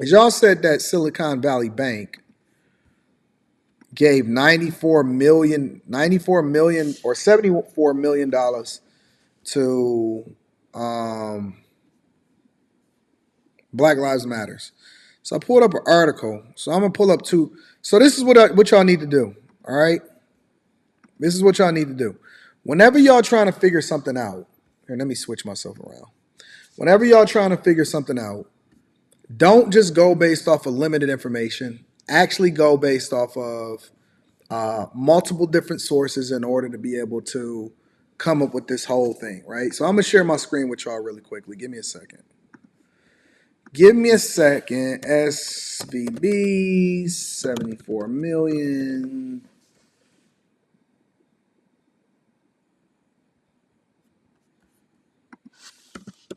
As y'all said that Silicon Valley Bank gave 94 million or $74 million to um, Black Lives Matters. So I pulled up an article. So I'm gonna pull up two. So this is what y'all need to do. All right, this is what y'all need to do. Whenever y'all trying to figure something out, here, let me switch myself around. Whenever y'all trying to figure something out, don't just go based off of limited information. Actually, go based off of multiple different sources in order to be able to come up with this whole thing, right? So I'm gonna share my screen with y'all really quickly. Give me a second. Give me a second. SVB 74 million.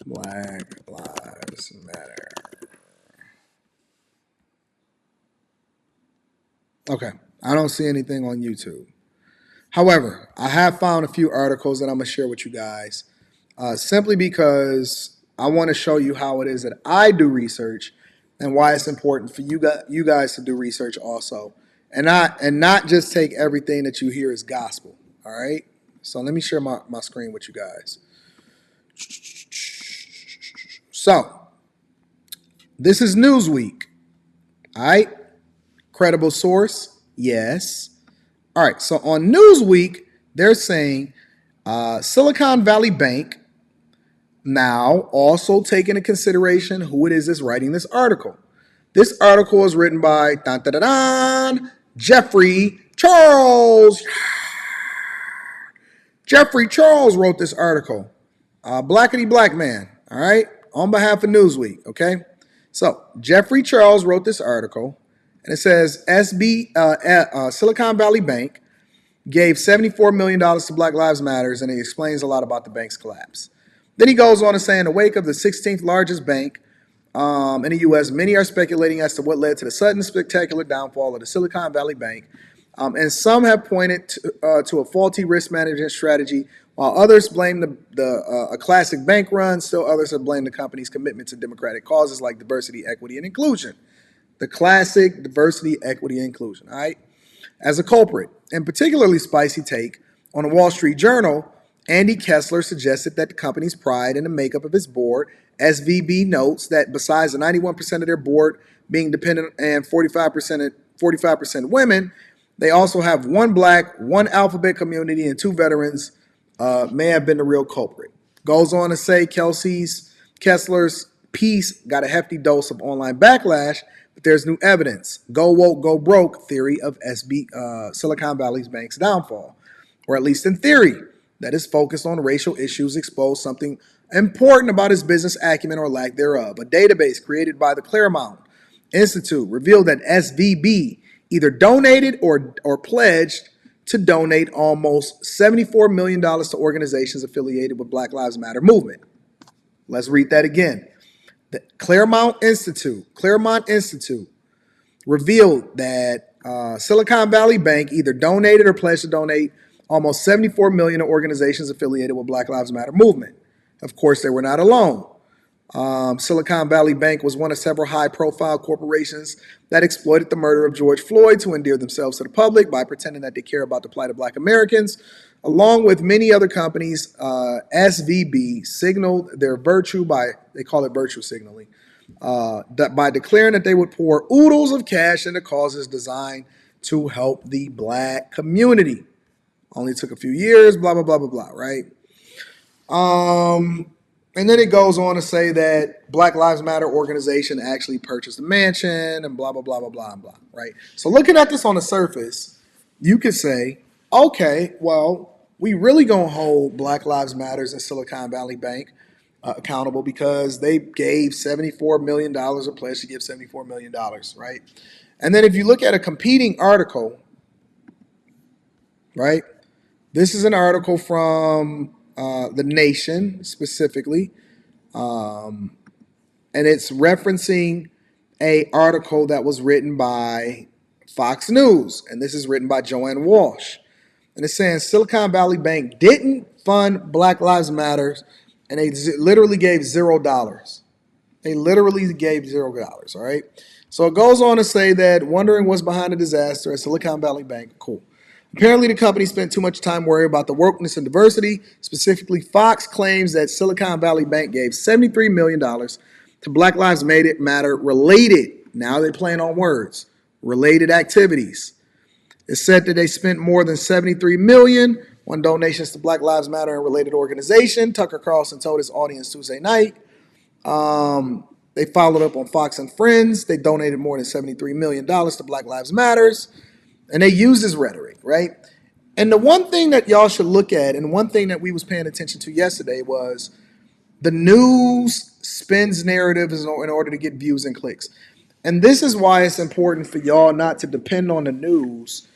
Black Lives Matter. Okay. I don't see anything on YouTube. However, I have found a few articles that I'm going to share with you guys simply because I want to show you how it is that I do research and why it's important for you guys to do research also. And not just take everything that you hear as gospel. All right. So let me share my screen with you guys. So this is Newsweek. All right. Credible source. Yes. All right. So on Newsweek, they're saying Silicon Valley Bank now also take into consideration who it is that's writing this article. This article is written by dun, dun, dun, dun, Jeffrey Charles. Jeffrey Charles wrote this article. Blackity black man. All right. On behalf of Newsweek. Okay. So Jeffrey Charles wrote this article, and it says Silicon Valley Bank gave $74 million to Black Lives Matters, and he explains a lot about the bank's collapse. Then he goes on to say, in the wake of the 16th largest bank in the U.S., many are speculating as to what led to the sudden spectacular downfall of the Silicon Valley Bank. And some have pointed to a faulty risk management strategy, while others blame a classic bank run. Still others have blamed the company's commitment to democratic causes like diversity, equity, and inclusion. The classic diversity, equity, and inclusion, all right? As a culprit, and particularly spicy take on the Wall Street Journal, Andy Kessler suggested that the company's pride in the makeup of its board. SVB notes that besides the 91% of their board being dependent and 45% women, they also have one black, one alphabet community, and two veterans may have been the real culprit. Goes on to say Kessler's piece got a hefty dose of online backlash, but there's new evidence. Go woke, go broke theory of Silicon Valley Bank's downfall, or at least in theory, that is focused on racial issues, expose something important about his business acumen or lack thereof. A database created by the Claremont Institute revealed that SVB either donated or pledged to donate almost $74 million to organizations affiliated with Black Lives Matter movement. Let's read that again. The Claremont Institute revealed that Silicon Valley Bank either donated or pledged to donate almost $74 million to organizations affiliated with Black Lives Matter movement. Of course, they were not alone. Silicon Valley Bank was one of several high-profile corporations that exploited the murder of George Floyd to endear themselves to the public by pretending that they care about the plight of Black Americans. Along with many other companies, SVB signaled their virtue they call it virtue signaling, by declaring that they would pour oodles of cash into causes designed to help the Black community. Only took a few years, blah, blah, blah, blah, blah, right? And then it goes on to say that Black Lives Matter organization actually purchased a mansion and blah, blah, blah, blah, blah, blah, right? So looking at this on the surface, you could say, okay, well, we really gonna hold Black Lives Matters and Silicon Valley Bank accountable because they gave $74 million or pledged to give $74 million, right? And then if you look at a competing article, right? This is an article from The Nation specifically, and it's referencing a article that was written by Fox News, and this is written by Joanne Walsh. And it's saying Silicon Valley Bank didn't fund Black Lives Matter, and they literally gave $0. They literally gave $0. All right. So it goes on to say that wondering what's behind the disaster at Silicon Valley Bank. Cool. Apparently, the company spent too much time worrying about the wokeness and diversity. Specifically, Fox claims that Silicon Valley Bank gave $73 million to Black Lives Matter related, now they're playing on words, related activities. It's said that they spent more than $73 million on donations to Black Lives Matter and related organizations. Tucker Carlson told his audience Tuesday night. They followed up on Fox and Friends. They donated more than $73 million to Black Lives Matters. And they used his rhetoric, right? And the one thing that y'all should look at, and one thing that we was paying attention to yesterday, was the news spins narratives in order to get views and clicks. And this is why it's important for y'all not to depend on the news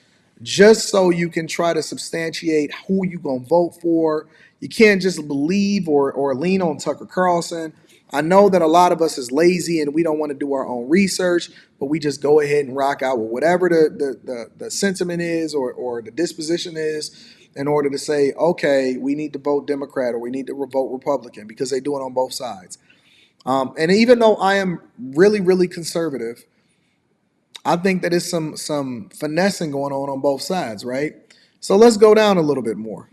just so you can try to substantiate who you going to vote for. You can't just believe or lean on Tucker Carlson. I know that a lot of us is lazy and we don't want to do our own research, but we just go ahead and rock out with whatever the sentiment is or the disposition is in order to say, okay, we need to vote Democrat or we need to vote Republican because they do it on both sides. And even though I am really, really conservative, I think that there's some finessing going on both sides, right? So let's go down a little bit more.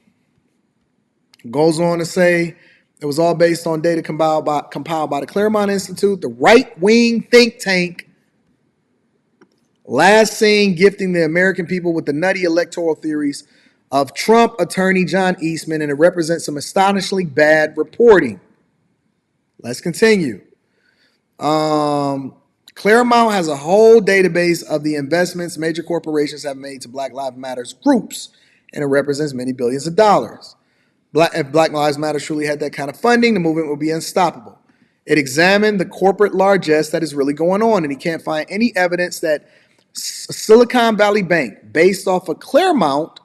Goes on to say it was all based on data compiled by the Claremont Institute, the right-wing think tank, last seen gifting the American people with the nutty electoral theories of Trump attorney John Eastman, and it represents some astonishingly bad reporting. Let's continue. Claremont has a whole database of the investments major corporations have made to Black Lives Matter groups, and it represents many billions of dollars. If Black Lives Matter truly had that kind of funding, the movement would be unstoppable. It examined the corporate largesse that is really going on, and he can't find any evidence that Silicon Valley Bank, based off of Claremont,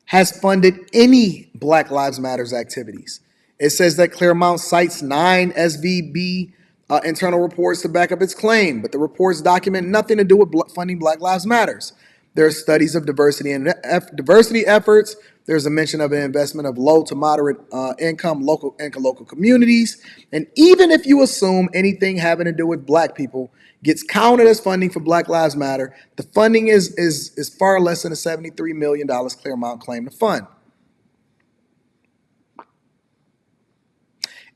has funded any Black Lives Matter activities. It says that Claremont cites 9 SVB internal reports to back up its claim, but the reports document nothing to do with funding Black Lives Matter. There are studies of diversity and diversity efforts. There's a mention of an investment of low to moderate income local communities. And even if you assume anything having to do with Black people gets counted as funding for Black Lives Matter, the funding is far less than the $73 million Claremont claimed to fund.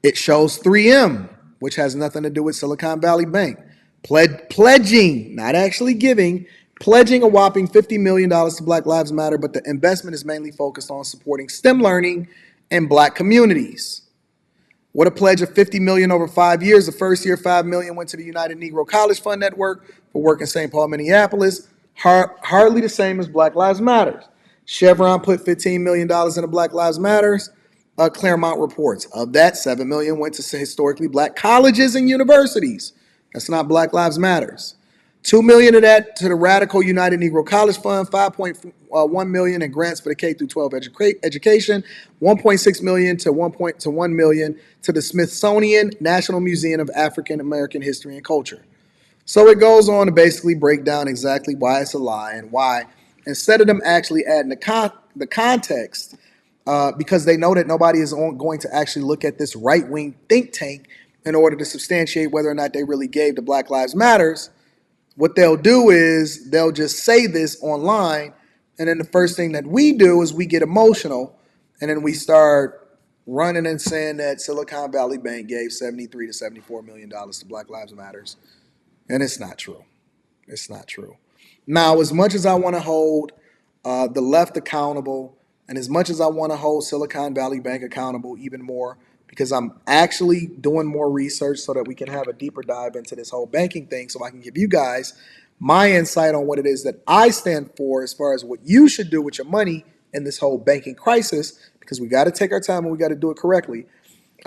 It shows 3M, which has nothing to do with Silicon Valley Bank, pledging, not actually giving, pledging a whopping $50 million to Black Lives Matter, but the investment is mainly focused on supporting STEM learning in Black communities. What a pledge of $50 million over 5 years. The first year, $5 million went to the United Negro College Fund Network for work in St. Paul, Minneapolis. Hardly the same as Black Lives Matter. Chevron put $15 million into Black Lives Matter. Claremont reports. Of that, $7 million went to historically Black colleges and universities. That's not Black Lives Matter. $2 million of that to the Radical United Negro College Fund, $5.1 million in grants for the K through 12 education, $1.6 million to $1 million to the Smithsonian National Museum of African American History and Culture. So it goes on to basically break down exactly why it's a lie and why, instead of them actually adding the context, because they know that nobody is going to actually look at this right-wing think tank in order to substantiate whether or not they really gave to Black Lives Matters. What they'll do is they'll just say this online, and then the first thing that we do is we get emotional, and then we start running and saying that Silicon Valley Bank gave $73 to $74 million to Black Lives Matters, and it's not true. It's not true. Now, as much as I want to hold the left accountable, and as much as I want to hold Silicon Valley Bank accountable even more, because I'm actually doing more research so that we can have a deeper dive into this whole banking thing so I can give you guys my insight on what it is that I stand for as far as what you should do with your money in this whole banking crisis, because we got to take our time and we got to do it correctly.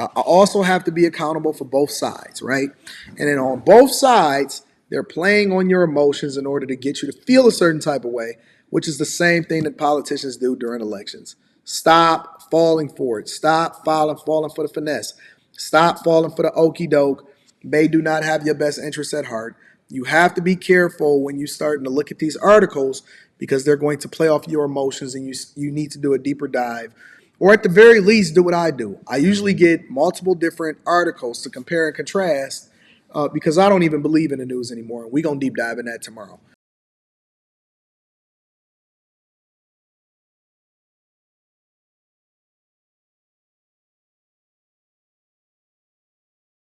I also have to be accountable for both sides, right? And then on both sides, they're playing on your emotions in order to get you to feel a certain type of way, which is the same thing that politicians do during elections. Stop falling for it. Stop falling for the finesse. Stop falling for the okie doke. They do not have your best interests at heart. You have to be careful when you're starting to look at these articles, because they're going to play off your emotions, and you need to do a deeper dive Or at the very least, do what I do. I usually get multiple different articles to compare and contrast because I don't even believe in the news anymore. We're going to deep dive in that tomorrow.